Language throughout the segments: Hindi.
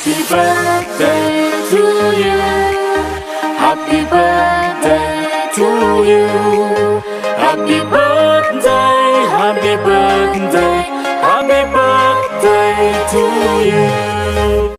Happy birthday to you. Happy birthday to you. Happy birthday, happy birthday, happy birthday to you.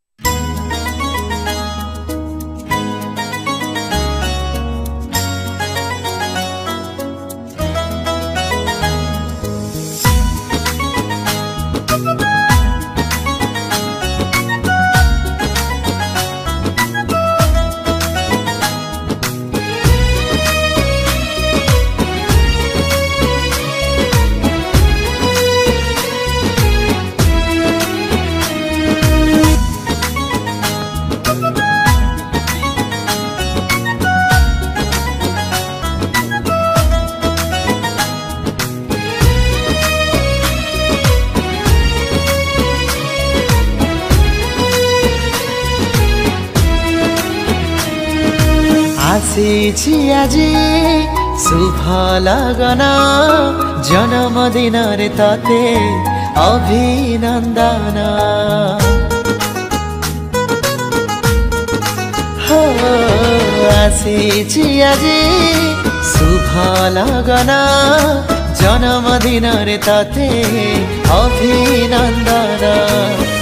आसीछि आजी शुभ लगन जन्मदिन रे तते अभिनन्दन हो आसीछि आजी शुभ लगन जन्मदिन रे तते अभिनन्दन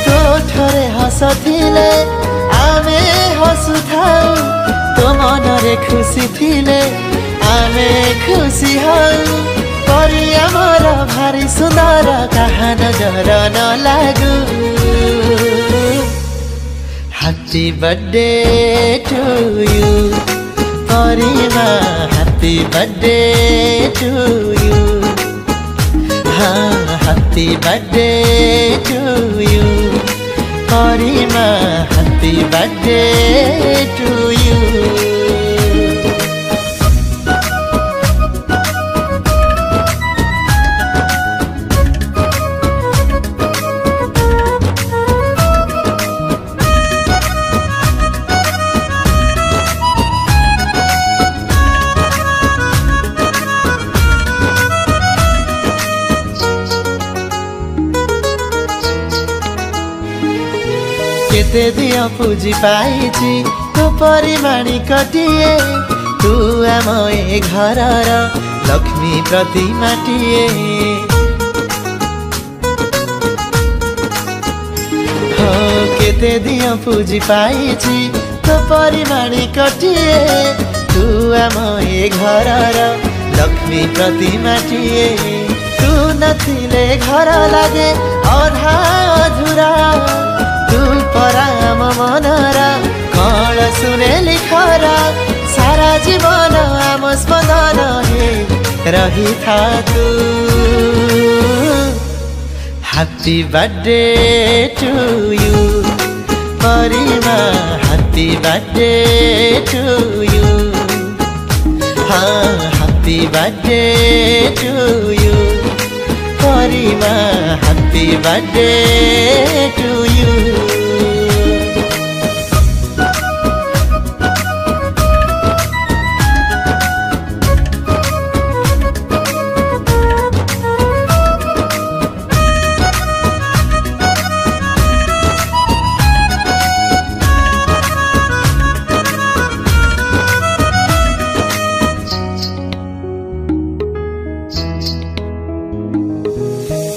तो ठरे हसथिले आमे हसुथाउ तो मनरे खुशी थिले आमे खुशी हौ परि आमर भारी सुंदर कहा नजर न लागू happy birthday to you Parima happy birthday to you हाँ happy birthday to you Parima happy birthday to you केते दिया पूजी पाइछि तो परिमाणी कटिए तू आम ए घरर लक्ष्मी प्रतिमाटिए हो केते दिया पूजी पाइछि तो परिमाणी कटिए तू आम ए घरर लक्ष्मी प्रतिमाटिए तू नथिले घर लागे अधा अधुरा तू पराम मनरा कल सुने लिखरा सारा जीवन आम स्पंदन हे रही था तू happy birthday to you Parima happy birthday to you हाँ happy birthday to you Parima happy birthday to you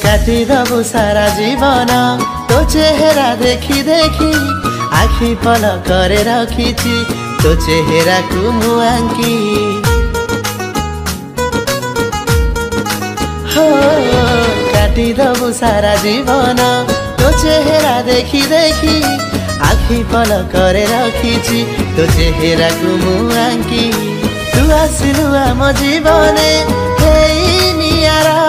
काटी दबु सारा जीवन तो चेहरा देखी देखी आखि पल करे रखिछि तो चेहरा को मुआंकी हो काटी दबु सारा जीवन तो चेहरा देखी देखी आखि पल करे रखिछि तो चेहरा को मुआंकी तू आसिलु आम जीवने हेई नियारा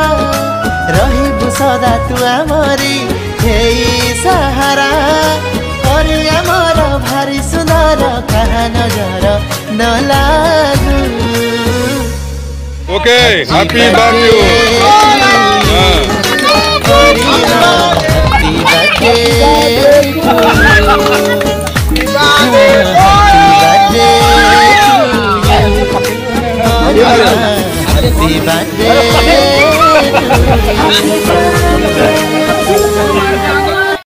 रहिबु सदा तू आमरी हेई सहारा और आमर भारी सुंदर कहा नजर न लागू okay happy birthday happy birthday happy birthday